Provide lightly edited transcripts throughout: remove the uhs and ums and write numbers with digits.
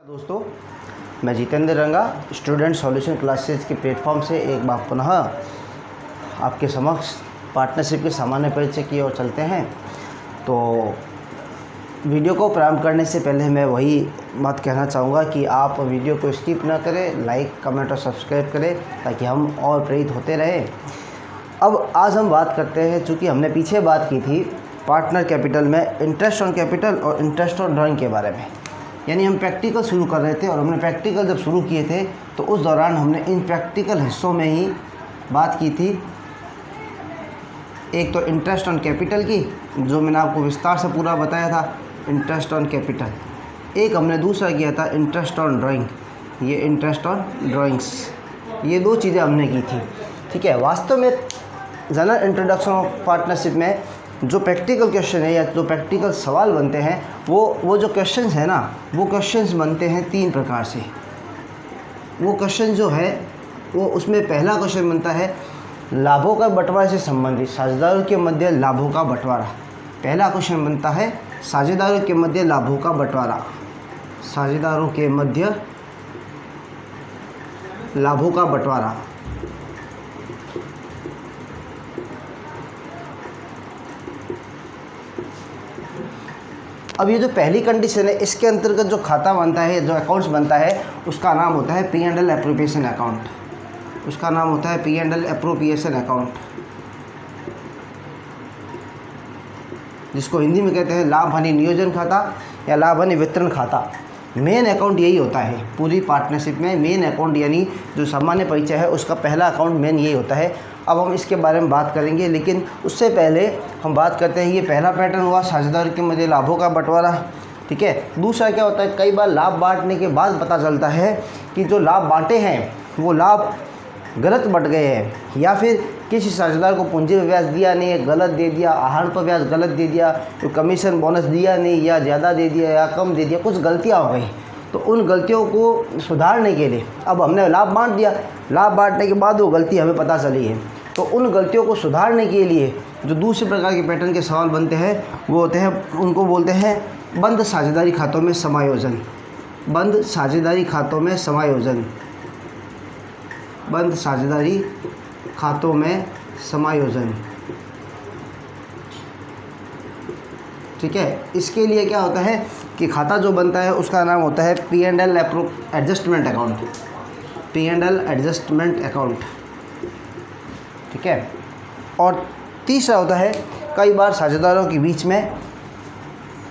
दोस्तों, मैं जितेंद्र रंगा स्टूडेंट सॉल्यूशन क्लासेस के प्लेटफॉर्म से एक बार पुनः आपके समक्ष पार्टनरशिप के सामान्य परिचय की ओर चलते हैं। तो वीडियो को प्रारंभ करने से पहले मैं वही बात कहना चाहूँगा कि आप वीडियो को स्किप ना करें, लाइक कमेंट और सब्सक्राइब करें ताकि हम और प्रेरित होते रहें। अब आज हम बात करते हैं, चूँकि हमने पीछे बात की थी पार्टनर कैपिटल में इंटरेस्ट ऑन कैपिटल और इंटरेस्ट ऑन ड्राइंग के बारे में, यानी हम प्रैक्टिकल शुरू कर रहे थे और हमने प्रैक्टिकल जब शुरू किए थे तो उस दौरान हमने इन प्रैक्टिकल हिस्सों में ही बात की थी। एक तो इंटरेस्ट ऑन कैपिटल की, जो मैंने आपको विस्तार से पूरा बताया था, इंटरेस्ट ऑन कैपिटल। एक हमने दूसरा किया था इंटरेस्ट ऑन ड्राइंग, ये इंटरेस्ट ऑन ड्राइंग्स। ये दो चीज़ें हमने की थी, ठीक है। वास्तव में जनरल इंट्रोडक्शन ऑफ पार्टनरशिप में जो प्रैक्टिकल क्वेश्चन है या जो प्रैक्टिकल सवाल बनते हैं वो जो क्वेश्चंस है ना, वो क्वेश्चंस बनते हैं तीन प्रकार से। वो क्वेश्चन जो है वो उसमें पहला क्वेश्चन बनता है लाभों का बंटवारे से संबंधित, साझेदारों के मध्य लाभों का बंटवारा। पहला क्वेश्चन बनता है साझेदारों के मध्य लाभों का बंटवारा, साझेदारों के मध्य लाभों का बंटवारा। अब ये जो पहली कंडीशन है, इसके अंतर्गत जो खाता बनता है, जो अकाउंट्स बनता है, उसका नाम होता है P&L एप्रोप्रिएशन अकाउंट। उसका नाम होता है P&L एप्रोप्रिएशन अकाउंट, जिसको हिंदी में कहते हैं लाभ हानि नियोजन खाता या लाभ हानि वितरण खाता। मेन अकाउंट यही होता है पूरी पार्टनरशिप में। मेन अकाउंट यानी जो सामान्य परिचय है उसका पहला अकाउंट मेन यही होता है। अब हम इसके बारे में बात करेंगे, लेकिन उससे पहले हम बात करते हैं, ये पहला पैटर्न हुआ साझेदारों के मध्य लाभों का बंटवारा, ठीक है। दूसरा क्या होता है, कई बार लाभ बांटने के बाद पता चलता है कि जो लाभ बांटे हैं वो लाभ गलत बट गए हैं, या फिर किसी साझेदार को पूंजी पर ब्याज दिया नहीं है, गलत दे दिया, आहरण पर ब्याज गलत दे दिया, तो कमीशन बोनस दिया नहीं, या ज़्यादा दे दिया या कम दे दिया, कुछ गलतियाँ हो गई। तो उन गलतियों को सुधारने के लिए अब हमने लाभ बांट दिया, लाभ बांटने के बाद वो गलती हमें पता चली है, तो उन गलतियों को सुधारने के लिए जो दूसरे प्रकार के पैटर्न के सवाल बनते हैं वो होते हैं, उनको बोलते हैं बंद साझेदारी खातों में समायोजन। बंद साझेदारी खातों में समायोजन, बंद साझेदारी खातों में समायोजन, ठीक है। इसके लिए क्या होता है कि खाता जो बनता है उसका नाम होता है P&L adjustment account, P&L adjustment account, ठीक है। और तीसरा होता है, कई बार साझेदारों के बीच में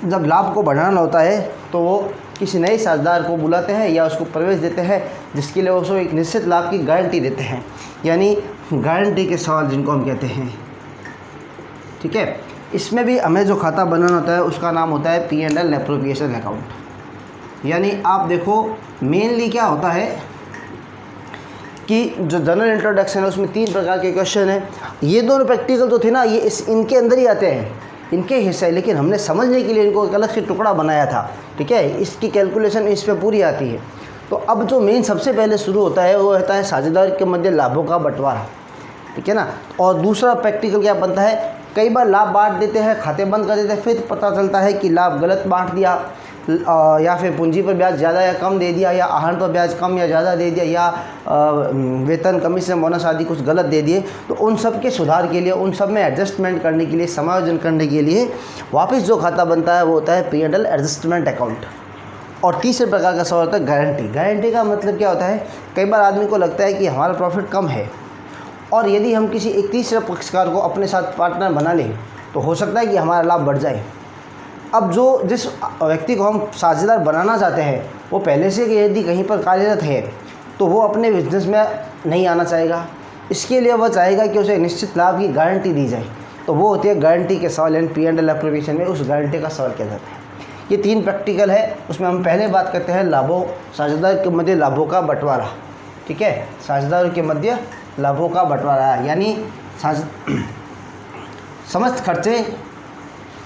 जब लाभ को बढ़ाना होता है तो वो किसी नए साझेदार को बुलाते हैं या उसको प्रवेश देते हैं, जिसके लिए उसको एक निश्चित लाभ की गारंटी देते हैं, यानी गारंटी के सवाल जिनको हम कहते हैं, ठीक है। इसमें भी हमें जो खाता बनाना होता है उसका नाम होता है P&L एप्रोप्रिएशन अकाउंट। यानी आप देखो मेनली क्या होता है कि जो जनरल इंट्रोडक्शन है उसमें तीन प्रकार के क्वेश्चन हैं। ये दोनों प्रैक्टिकल तो थे ना, ये इनके अंदर ही आते हैं, इनके हिस्से, लेकिन हमने समझने के लिए इनको एक अलग से टुकड़ा बनाया था, ठीक है। इसकी कैलकुलेशन इस पे पूरी आती है। तो अब जो मेन सबसे पहले शुरू होता है वो होता है साझेदार के मध्य लाभों का बंटवारा, ठीक है ना। और दूसरा प्रैक्टिकल क्या बनता है, कई बार लाभ बांट देते हैं, खाते बंद कर देते हैं, फिर पता चलता है कि लाभ गलत बांट दिया, या फिर पूंजी पर ब्याज ज़्यादा या कम दे दिया, या आहरण पर ब्याज कम या ज़्यादा दे दिया, या वेतन कमीशन बोनस आदि कुछ गलत दे दिए। तो उन सब के सुधार के लिए, उन सब में एडजस्टमेंट करने के लिए, समायोजन करने के लिए वापस जो खाता बनता है वो होता है P&L एडजस्टमेंट अकाउंट। और तीसरे प्रकार का सवाल होता है गारंटी। गारंटी का मतलब क्या होता है, कई बार आदमी को लगता है कि हमारा प्रॉफिट कम है और यदि हम किसी एक तीसरे पक्षकार को अपने साथ पार्टनर बना लें तो हो सकता है कि हमारा लाभ बढ़ जाए। अब जिस व्यक्ति को हम साझेदार बनाना चाहते हैं वो पहले से यदि कहीं पर कार्यरत है तो वो अपने बिजनेस में नहीं आना चाहेगा, इसके लिए वह चाहेगा कि उसे निश्चित लाभ की गारंटी दी जाए। तो वो होती है गारंटी के सवाल, यानी P&L एप्रोप्रिएशन में उस गारंटी का सवाल किया जाता है। ये तीन प्रैक्टिकल है, उसमें हम पहले बात करते हैं लाभों, साझेदार के मध्य लाभों का बंटवारा, ठीक है। साझेदारों के मध्य लाभों का बंटवारा, यानी समस्त खर्चे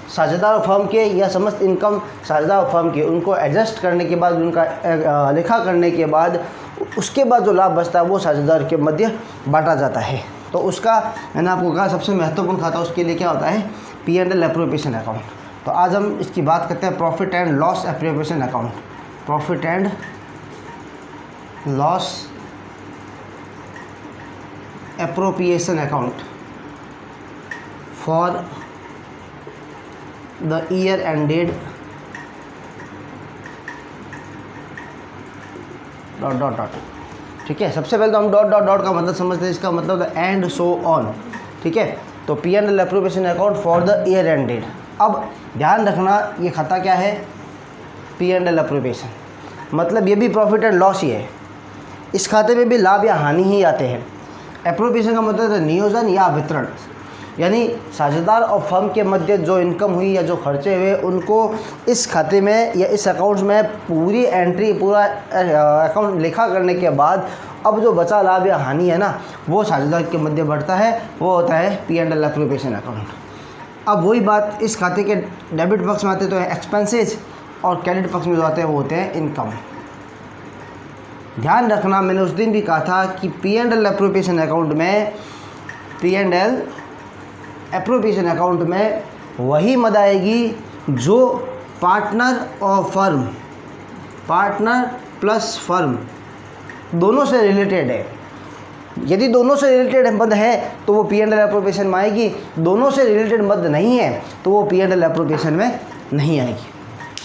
साझेदार फर्म के या समस्त इनकम साझेदार फर्म के, उनको एडजस्ट करने के बाद, उनका लेखा करने के बाद, उसके बाद जो लाभ बचता है वो साझेदार के मध्य बांटा जाता है। तो उसका मैंने आपको कहा सबसे महत्वपूर्ण खाता उसके लिए क्या होता है, P&L एप्रोप्रिएशन अकाउंट। तो आज हम इसकी बात करते हैं profit and loss appropriation account. Profit and loss appropriation account for the year ended dot dot dot. ठीक है, सबसे पहले तो हम डॉट डॉट डॉट का मतलब समझते हैं, इसका मतलब एंड सो ऑन। ठीक है, तो P and L appropriation account for the year ended. अब ध्यान रखना ये खाता क्या है, पी एंड एल एप्रोप्रिएशन, मतलब ये भी प्रॉफिट एंड लॉस ही है। इस खाते में भी लाभ या हानि ही आते हैं। एप्रोप्रिएशन का मतलब है नियोजन या वितरण, यानी साझेदार और फर्म के मध्य जो इनकम हुई या जो खर्चे हुए उनको इस खाते में या इस अकाउंट में पूरी एंट्री, पूरा अकाउंट लिखा करने के बाद अब जो बचा लाभ या हानि है ना, वो साझेदार के मध्य बढ़ता है, वो होता है P and L appropriation account. अब वही बात इस खाते के डेबिट पक्ष में आते तो है एक्सपेंसेस, और क्रेडिट पक्ष में जो आते हैं वो होते हैं इनकम। ध्यान रखना, मैंने उस दिन भी कहा था कि P and L appropriation account में, P and L appropriation account में वही मद आएगी जो पार्टनर और फर्म, पार्टनर प्लस फर्म दोनों से रिलेटेड है। यदि दोनों से रिलेटेड मद है तो वो पी एंड एल एप्रोप्रिएशन में आएगी, दोनों से रिलेटेड मद नहीं है तो वो पी एंड एल एप्रोप्रिएशन में नहीं आएगी।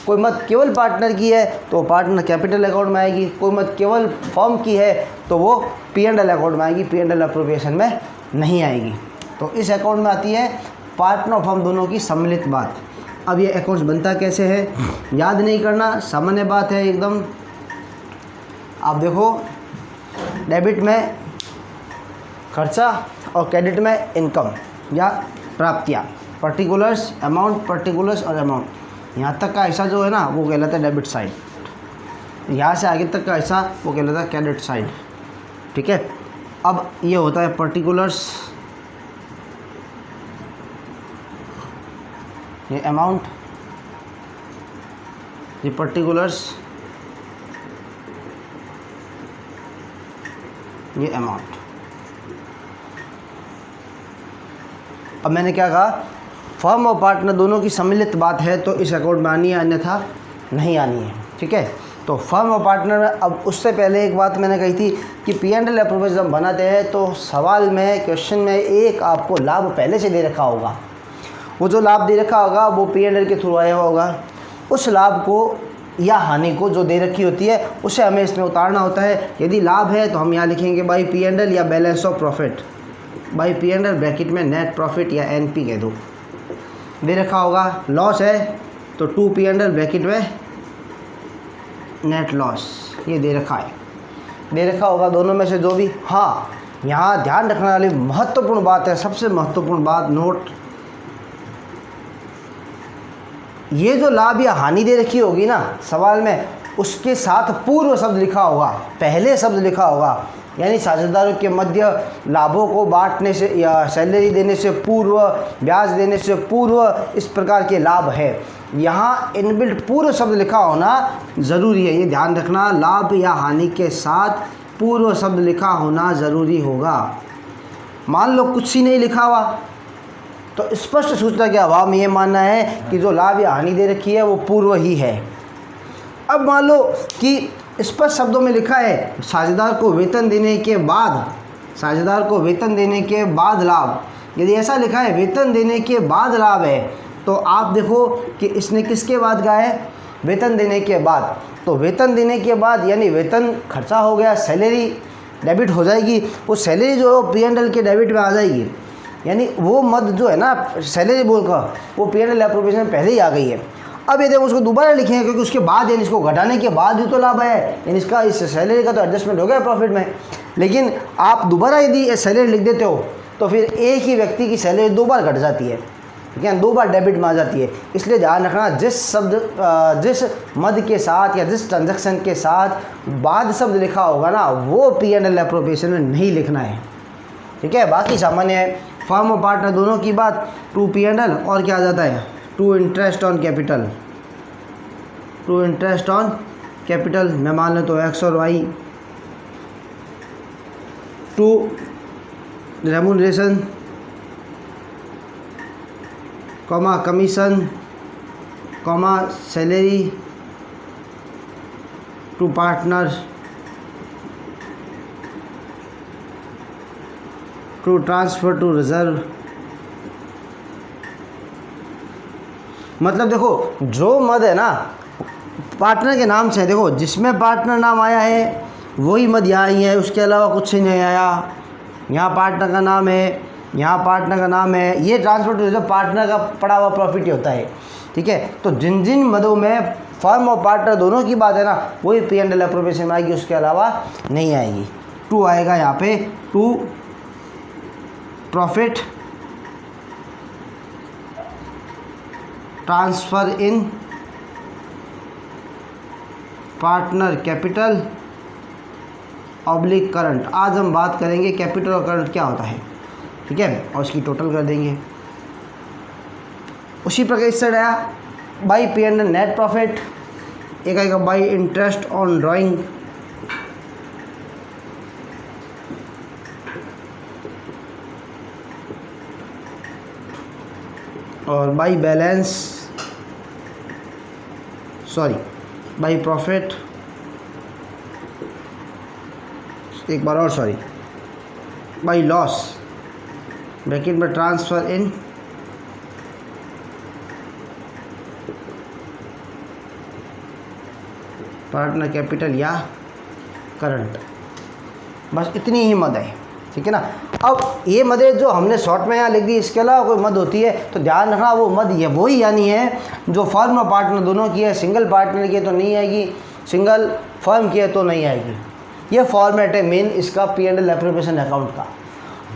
कोई मद केवल पार्टनर की है तो पार्टनर कैपिटल अकाउंट में आएगी, कोई मद केवल फर्म की है तो वो पी एंड एल अकाउंट में आएगी, पी एंड एल एप्रोप्रिएशन में नहीं आएगी। तो इस अकाउंट में आती है पार्टनर और फर्म दोनों की सम्मिलित बात। अब ये अकाउंट बनता कैसे है, याद नहीं करना, सामान्य बात है एकदम। आप देखो, डेबिट में खर्चा और क्रेडिट में इनकम या प्राप्तियाँ, पर्टिकुलर्स, अमाउंट, पर्टिकुलर्स और अमाउंट, यहाँ तक का हिस्सा जो है ना वो कहलाता है डेबिट साइड, यहाँ से आगे तक का हिस्सा वो कहलाता है क्रेडिट साइड। ठीक है, अब ये होता है पर्टिकुलर्स, ये अमाउंट, ये पर्टिकुलर्स, ये अमाउंट। अब मैंने क्या कहा, फर्म और पार्टनर दोनों की सम्मिलित बात है तो इस अकाउंट में आनी है, अन्यथा नहीं आनी है। ठीक है, तो फर्म और पार्टनर में, अब उससे पहले एक बात मैंने कही थी कि पी एंड एल एप्रोप्रिएशन जब बनाते हैं तो सवाल में, क्वेश्चन में एक आपको लाभ पहले से दे रखा होगा, वो जो लाभ दे रखा होगा वो पी एंड एल के थ्रू आया होगा। उस लाभ को या हानि को जो दे रखी होती है उसे हमें इसमें उतारना होता है। यदि लाभ है तो हम यहाँ लिखेंगे बाई पी एंड एल या balance of profit, by P and L bracket में नेट प्रॉफिट या एन पी कह दो, दे रखा होगा। लॉस है तो to P and L bracket में नेट लॉस, ये दे रखा है, दे रखा होगा दोनों में से जो भी। हाँ, यहाँ ध्यान रखने वाली महत्वपूर्ण बात है, सबसे महत्वपूर्ण बात, नोट, ये जो लाभ या हानि दे रखी होगी ना सवाल में, उसके साथ पूर्व शब्द लिखा होगा, पहले शब्द लिखा होगा, यानी साझेदारों के मध्य लाभों को बांटने से या सैलरी देने से पूर्व, ब्याज देने से पूर्व इस प्रकार के लाभ है, यहाँ इनबिल्ट पूर्व शब्द लिखा होना ज़रूरी है। ये ध्यान रखना, लाभ या हानि के साथ पूर्व शब्द लिखा होना ज़रूरी होगा। मान लो कुछ ही नहीं लिखा हुआ तो स्पष्ट सूचना के अभाव में ये मानना है कि जो लाभ या हानि दे रखी है वो पूर्व ही है। अब मान लो कि स्पष्ट शब्दों में लिखा है साझेदार को वेतन देने के बाद, साझेदार को वेतन देने के बाद लाभ, यदि ऐसा लिखा है वेतन देने के बाद लाभ है तो आप देखो कि इसने किसके बाद कहा है, वेतन देने के बाद। तो वेतन देने के बाद यानी वेतन खर्चा हो गया, सैलरी डेबिट हो जाएगी, वो सैलरी जो है पी एंड एल के डेबिट में आ जाएगी, यानी वो मद जो है ना सैलरी बोलकर वो पी एंड एल एप्रोप्रिएशन में पहले ही आ गई है। अब ये देखो उसको दोबारा लिखेंगे क्योंकि उसके बाद यानी इसको घटाने के बाद ही तो लाभ है, यानी इसका इस सैलरी का तो एडजस्टमेंट हो गया प्रॉफिट में। लेकिन आप दोबारा यदि सैलरी लिख देते हो तो फिर एक ही व्यक्ति की सैलरी दो बार घट जाती है, ठीक है, दो बार डेबिट में आ जाती है। इसलिए ध्यान रखना, जिस मद के साथ या जिस ट्रांजैक्शन के साथ बाद शब्द लिखा होगा ना वो पी एंड एल एप्रोप्रिएशन में नहीं लिखना है। ठीक है, बाकी सामान्य है। फर्म और पार्टनर दोनों की बात, टू पी एंड एल और क्या आ जाता है, to interest on capital, to interest on capital मैं मान लें तो एक्स और Y, to remuneration comma commission comma salary to partner to transfer to reserve. मतलब देखो जो मद है ना पार्टनर के नाम से है, देखो जिसमें पार्टनर नाम आया है वही मद यहाँ ही है, उसके अलावा कुछ नहीं आया। यहाँ पार्टनर का नाम है, यहाँ पार्टनर का नाम है, ये ट्रांसफर टू रिजर्व पार्टनर का पड़ा हुआ प्रॉफिट ही होता है। ठीक है, तो जिन जिन मदों में फर्म और पार्टनर दोनों की बात है ना वही P&L एप्रोप्रिएशन में आएगी, उसके अलावा नहीं आएगी। टू आएगा यहाँ पे, to profit transfer in partner capital oblique current. आज हम बात करेंगे कैपिटल और करंट क्या होता है, ठीक है, और इसकी टोटल कर देंगे। उसी प्रकार इस साइड आया बाई P&L नेट प्रॉफिट, एक आएगा बाई इंटरेस्ट ऑन ड्राइंग, और बाई बैलेंस बाई प्रॉफिट, एक बार और बाई लॉस ब्रैकेट में ट्रांसफ़र इन पार्टनर कैपिटल या करंट। बस इतनी ही मद है, ठीक है ना। अब ये मदें जो हमने शॉर्ट में यहाँ लिख दी, इसके अलावा कोई मद होती है तो ध्यान रखना वो मद ये वही यानी है जो फर्म और पार्टनर दोनों की है। सिंगल पार्टनर की है तो नहीं आएगी, सिंगल फर्म की है तो नहीं आएगी। ये फॉर्मेट है मेन इसका P&L एप्रोप्रिएशन अकाउंट का।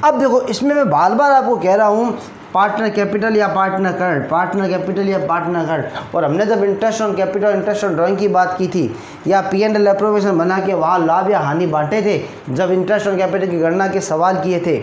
अब देखो इसमें मैं बार बार आपको कह रहा हूँ पार्टनर कैपिटल या पार्टनर करंट, पार्टनर कैपिटल या पार्टनर करंट। और हमने जब interest on capital interest on drawing की बात की थी या P&L एप्रोप्रिएशन बना के वहाँ लाभ या हानि बांटे थे, जब इंटरेस्ट ऑन कैपिटल की गणना के सवाल किए थे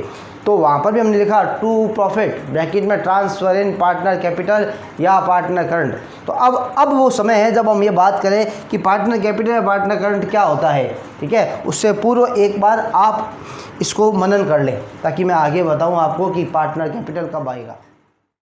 तो वहाँ पर भी हमने लिखा टू प्रॉफिट ब्रैकेट में ट्रांसफ़र इन पार्टनर कैपिटल या पार्टनर करंट। तो अब वो समय है जब हम ये बात करें कि पार्टनर कैपिटल या पार्टनर करंट क्या होता है, ठीक है। उससे पूर्व एक बार आप इसको मनन कर लें ताकि मैं आगे बताऊं आपको कि पार्टनर कैपिटल कब आएगा।